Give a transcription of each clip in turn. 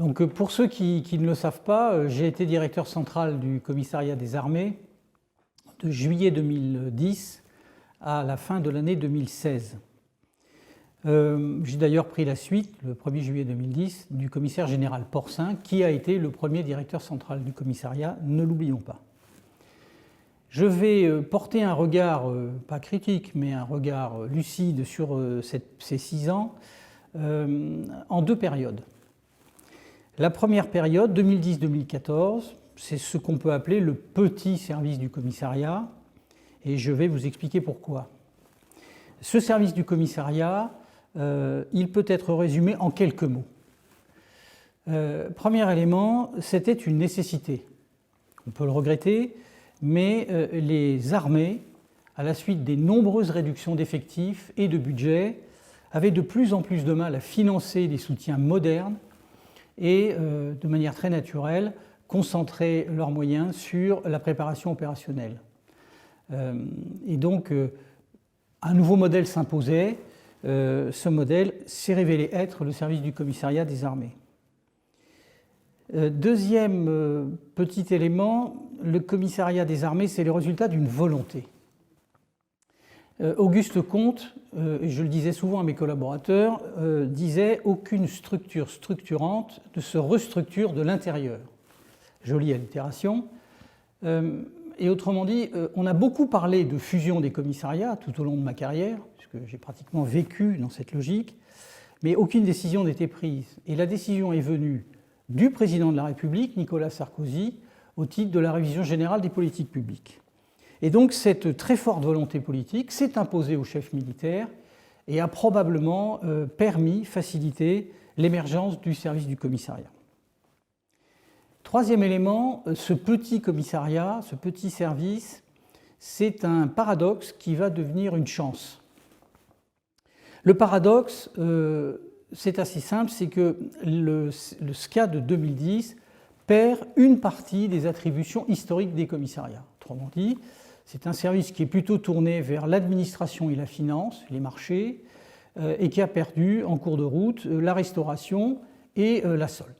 Donc, pour ceux qui ne le savent pas, j'ai été directeur central du commissariat des armées de juillet 2010 à la fin de l'année 2016. J'ai d'ailleurs pris la suite, le 1er juillet 2010, du commissaire général Porcin, qui a été le premier directeur central du commissariat, ne l'oublions pas. Je vais porter un regard, pas critique, mais un regard lucide sur ces 6 ans en 2 périodes. La première période, 2010-2014, c'est ce qu'on peut appeler le petit service du commissariat, et je vais vous expliquer pourquoi. Ce service du commissariat, il peut être résumé en quelques mots. Premier élément, c'était une nécessité. On peut le regretter, mais les armées, à la suite des nombreuses réductions d'effectifs et de budget, avaient de plus en plus de mal à financer des soutiens modernes et, de manière très naturelle, concentrer leurs moyens sur la préparation opérationnelle. Et donc, un nouveau modèle s'imposait. Ce modèle s'est révélé être le service du commissariat des armées. Deuxième petit élément, le commissariat des armées, c'est le résultat d'une volonté. Auguste Comte, et je le disais souvent à mes collaborateurs, disait « aucune structure structurante ne se restructure de l'intérieur ». Jolie allitération. Et autrement dit, on a beaucoup parlé de fusion des commissariats tout au long de ma carrière, puisque j'ai pratiquement vécu dans cette logique, mais aucune décision n'était prise. Et la décision est venue du président de la République, Nicolas Sarkozy, au titre de la révision générale des politiques publiques. Et donc cette très forte volonté politique s'est imposée aux chefs militaires et a probablement permis, facilité l'émergence du service du commissariat. Troisième élément, ce petit commissariat, ce petit service, c'est un paradoxe qui va devenir une chance. Le paradoxe, c'est assez simple, c'est que le SCA de 2010 perd une partie des attributions historiques des commissariats. Autrement dit, c'est un service qui est plutôt tourné vers l'administration et la finance, les marchés, et qui a perdu en cours de route la restauration et la solde.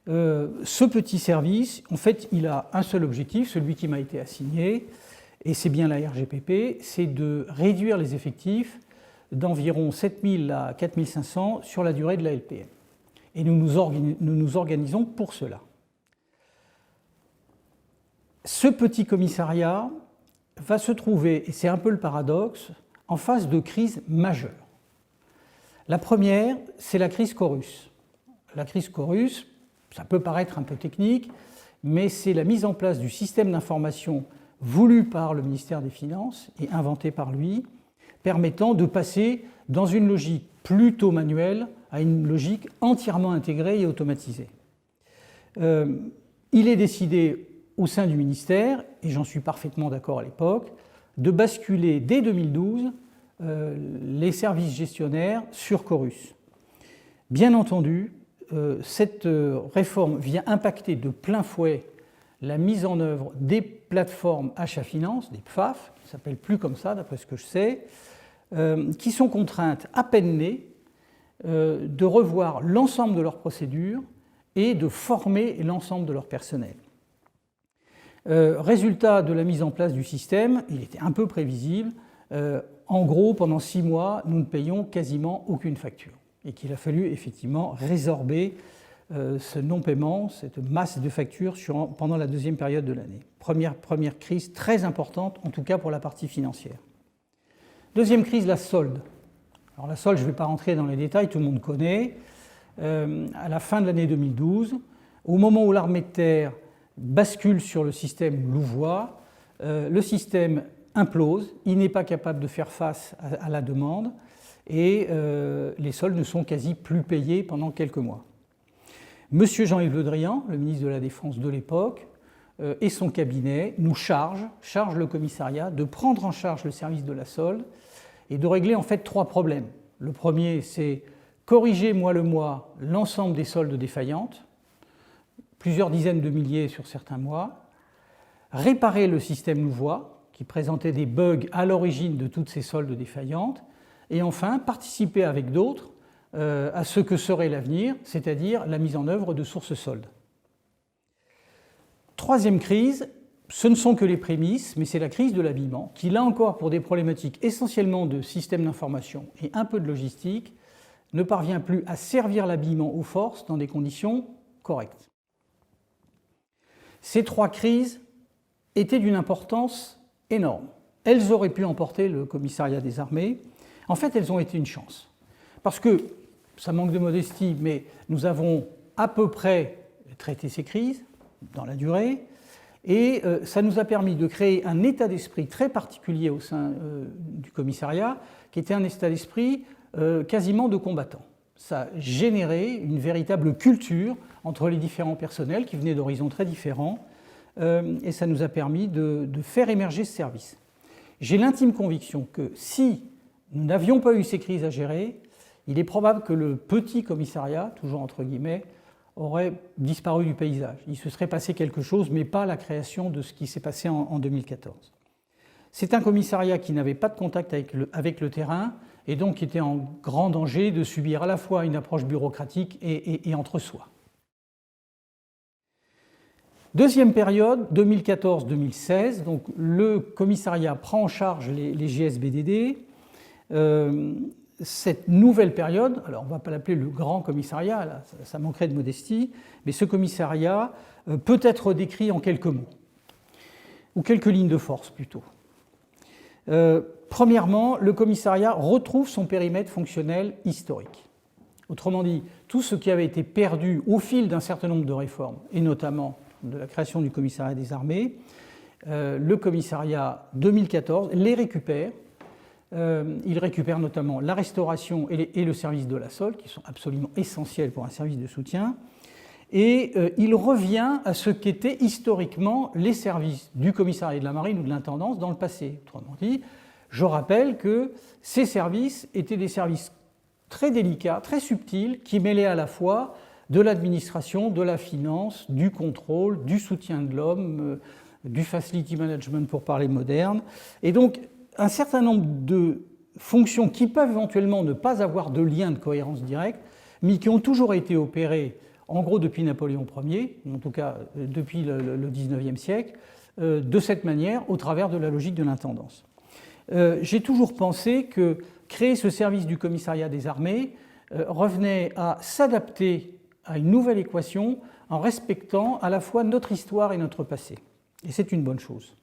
Ce petit service, en fait, il a un seul objectif, celui qui m'a été assigné, et c'est bien la RGPP, c'est de réduire les effectifs d'environ 7 000 à 4 500 sur la durée de la LPM. Et nous nous organisons pour cela. Ce petit commissariat va se trouver, et c'est un peu le paradoxe, en phase de crise majeure. La première, c'est la crise Chorus. La crise Chorus, ça peut paraître un peu technique, mais c'est la mise en place du système d'information voulu par le ministère des Finances et inventé par lui, permettant de passer dans une logique plutôt manuelle à une logique entièrement intégrée et automatisée. Il est décidé au sein du ministère, et j'en suis parfaitement d'accord à l'époque, de basculer dès 2012 les services gestionnaires sur Chorus. Bien entendu, cette réforme vient impacter de plein fouet la mise en œuvre des plateformes achat finance, des PFAF, qui ne s'appellent plus comme ça d'après ce que je sais, qui sont contraintes à peine nées de revoir l'ensemble de leurs procédures et de former l'ensemble de leur personnel. Résultat de la mise en place du système, il était un peu prévisible, en gros pendant 6 mois nous ne payons quasiment aucune facture et qu'il a fallu effectivement résorber ce non-paiement, cette masse de factures pendant la deuxième période de l'année. Première crise très importante, en tout cas pour la partie financière. Deuxième crise, la solde. Alors la solde, je ne vais pas rentrer dans les détails, tout le monde connaît. À la fin de l'année 2012, au moment où l'armée de terre bascule sur le système Louvois, le système implose, il n'est pas capable de faire face à la demande et les soldes ne sont quasi plus payés pendant quelques mois. Monsieur Jean-Yves Le Drian, le ministre de la Défense de l'époque, et son cabinet nous chargent le commissariat de prendre en charge le service de la solde et de régler en fait 3 problèmes. Le premier, c'est corriger mois le mois l'ensemble des soldes défaillantes, plusieurs dizaines de milliers sur certains mois, réparer le système Louvois, qui présentait des bugs à l'origine de toutes ces soldes défaillantes, et enfin participer avec d'autres à ce que serait l'avenir, c'est-à-dire la mise en œuvre de sources soldes. Troisième crise, ce ne sont que les prémices, mais c'est la crise de l'habillement, qui là encore, pour des problématiques essentiellement de système d'information et un peu de logistique, ne parvient plus à servir l'habillement aux forces dans des conditions correctes. Ces trois crises étaient d'une importance énorme. Elles auraient pu emporter le commissariat des armées. En fait, elles ont été une chance. Parce que, ça manque de modestie, mais nous avons à peu près traité ces crises dans la durée, et ça nous a permis de créer un état d'esprit très particulier au sein du commissariat, qui était un état d'esprit quasiment de combattants. Ça a généré une véritable culture entre les différents personnels qui venaient d'horizons très différents, et ça nous a permis de faire émerger ce service. J'ai l'intime conviction que si nous n'avions pas eu ces crises à gérer, il est probable que le petit commissariat, toujours entre guillemets, aurait disparu du paysage. Il se serait passé quelque chose, mais pas la création de ce qui s'est passé en 2014. C'est un commissariat qui n'avait pas de contact avec le terrain et donc qui était en grand danger de subir à la fois une approche bureaucratique et entre soi. Deuxième période, 2014-2016, donc le commissariat prend en charge les GSBDD. Cette nouvelle période, alors on ne va pas l'appeler le grand commissariat, là, ça manquerait de modestie, mais ce commissariat peut être décrit en quelques mots, ou quelques lignes de force plutôt. Premièrement, le commissariat retrouve son périmètre fonctionnel historique. Autrement dit, tout ce qui avait été perdu au fil d'un certain nombre de réformes, et notamment de la création du commissariat des armées, le commissariat 2014 les récupère. Il récupère notamment la restauration et le service de la solde, qui sont absolument essentiels pour un service de soutien, et il revient à ce qu'étaient historiquement les services du commissariat de la marine ou de l'intendance dans le passé. Autrement dit, je rappelle que ces services étaient des services très délicats, très subtils, qui mêlaient à la fois de l'administration, de la finance, du contrôle, du soutien de l'homme, du facility management pour parler moderne, et donc un certain nombre de fonctions qui peuvent éventuellement ne pas avoir de lien de cohérence directe, mais qui ont toujours été opérées, en gros depuis Napoléon Ier, en tout cas depuis le XIXe siècle, de cette manière, au travers de la logique de l'intendance. J'ai toujours pensé que créer ce service du commissariat des armées revenait à s'adapter à une nouvelle équation en respectant à la fois notre histoire et notre passé. Et c'est une bonne chose.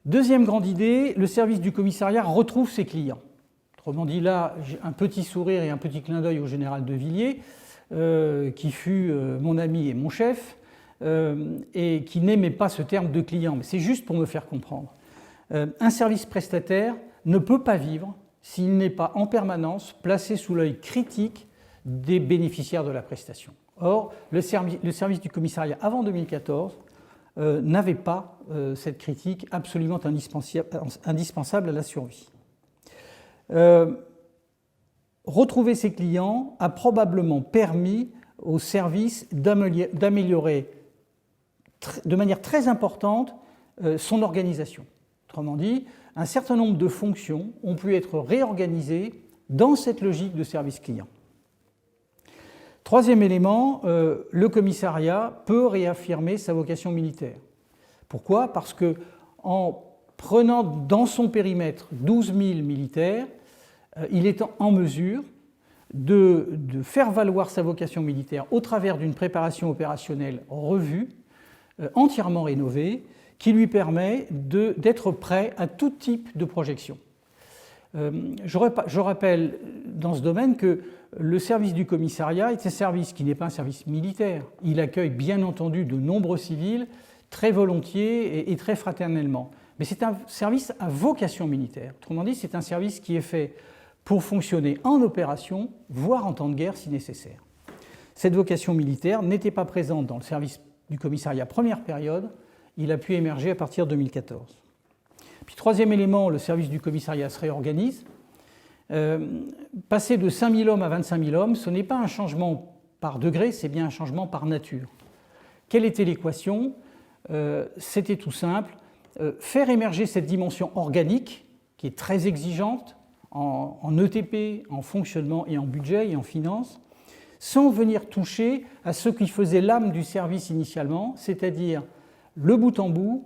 Deuxième grande idée, le service du commissariat retrouve ses clients. Autrement dit, là, j'ai un petit sourire et un petit clin d'œil au général de Villiers, qui fut mon ami et mon chef, et qui n'aimait pas ce terme de client, mais c'est juste pour me faire comprendre. Un service prestataire ne peut pas vivre s'il n'est pas en permanence placé sous l'œil critique des bénéficiaires de la prestation. Or, le service du commissariat avant 2014 n'avait pas cette critique absolument indispensable à la survie. Retrouver ses clients a probablement permis au service d'améliorer de manière très importante son organisation. Autrement dit, un certain nombre de fonctions ont pu être réorganisées dans cette logique de service client. Troisième élément, le commissariat peut réaffirmer sa vocation militaire. Pourquoi ? Parce qu'en prenant dans son périmètre 12 000 militaires, il est en mesure de faire valoir sa vocation militaire au travers d'une préparation opérationnelle revue, entièrement rénovée, qui lui permet d'être prêt à tout type de projection. Je rappelle dans ce domaine que le service du commissariat est un service qui n'est pas un service militaire. Il accueille bien entendu de nombreux civils très volontiers et très fraternellement. Mais c'est un service à vocation militaire. Autrement dit, c'est un service qui est fait pour fonctionner en opération, voire en temps de guerre si nécessaire. Cette vocation militaire n'était pas présente dans le service du commissariat première période. Il a pu émerger à partir de 2014. Puis troisième élément, le service du commissariat se réorganise. Passer de 5 000 hommes à 25 000 hommes, ce n'est pas un changement par degré, c'est bien un changement par nature. Quelle était l'équation ? C'était tout simple, faire émerger cette dimension organique, qui est très exigeante, en ETP, en fonctionnement et en budget et en finance, sans venir toucher à ce qui faisait l'âme du service initialement, c'est-à-dire le bout en bout,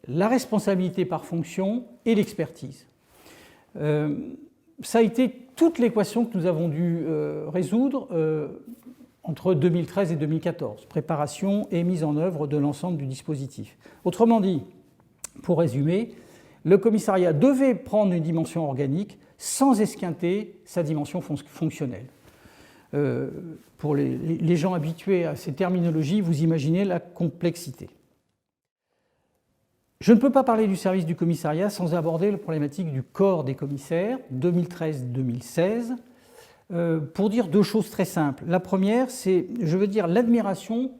la responsabilité par fonction et l'expertise. Ça a été toute l'équation que nous avons dû résoudre entre 2013 et 2014, préparation et mise en œuvre de l'ensemble du dispositif. Autrement dit, pour résumer, le commissariat devait prendre une dimension organique sans esquinter sa dimension fonctionnelle. Pour les gens habitués à ces terminologies, vous imaginez la complexité. Je ne peux pas parler du service du commissariat sans aborder la problématique du corps des commissaires 2013-2016 pour dire deux choses très simples. La première, c'est, je veux dire, l'admiration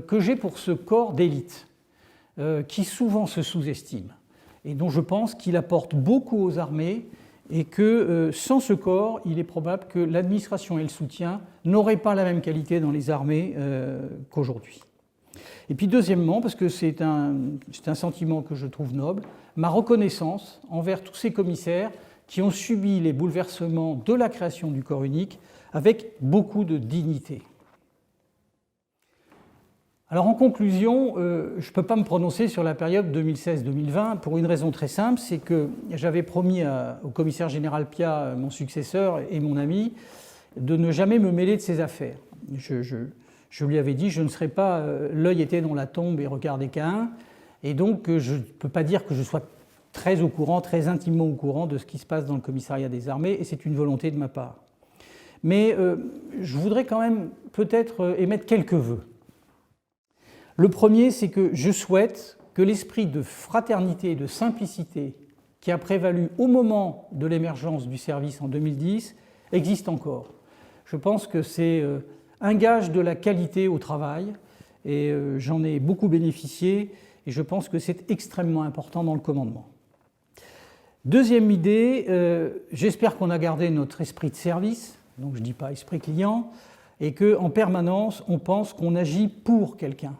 que j'ai pour ce corps d'élite qui souvent se sous-estime et dont je pense qu'il apporte beaucoup aux armées et que sans ce corps, il est probable que l'administration et le soutien n'auraient pas la même qualité dans les armées qu'aujourd'hui. Et puis deuxièmement, parce que c'est un sentiment que je trouve noble, ma reconnaissance envers tous ces commissaires qui ont subi les bouleversements de la création du corps unique avec beaucoup de dignité. Alors en conclusion, je ne peux pas me prononcer sur la période 2016-2020 pour une raison très simple, c'est que j'avais promis au commissaire général Piat, mon successeur et mon ami, de ne jamais me mêler de ses affaires. Je lui avais dit, je ne serais pas l'œil était dans la tombe et regardez qu'un, et donc je ne peux pas dire que je sois très au courant, très intimement au courant de ce qui se passe dans le commissariat des armées, et c'est une volonté de ma part. Mais je voudrais quand même peut-être émettre quelques vœux. Le premier, c'est que je souhaite que l'esprit de fraternité et de simplicité qui a prévalu au moment de l'émergence du service en 2010 existe encore. Je pense que c'est un gage de la qualité au travail, et j'en ai beaucoup bénéficié, et je pense que c'est extrêmement important dans le commandement. Deuxième idée, j'espère qu'on a gardé notre esprit de service, donc je ne dis pas esprit client, et qu'en permanence, on pense qu'on agit pour quelqu'un,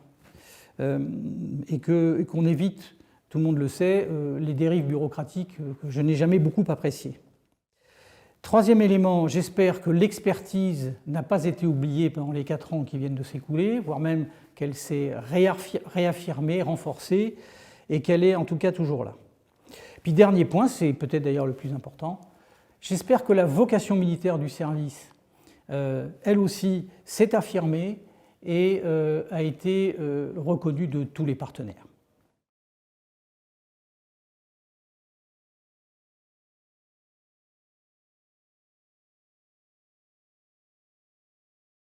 et qu'on évite, tout le monde le sait, les dérives bureaucratiques que je n'ai jamais beaucoup appréciées. Troisième élément, j'espère que l'expertise n'a pas été oubliée pendant les 4 ans qui viennent de s'écouler, voire même qu'elle s'est réaffirmée, renforcée, et qu'elle est en tout cas toujours là. Puis dernier point, c'est peut-être d'ailleurs le plus important, j'espère que la vocation militaire du service, elle aussi, s'est affirmée et a été reconnue de tous les partenaires.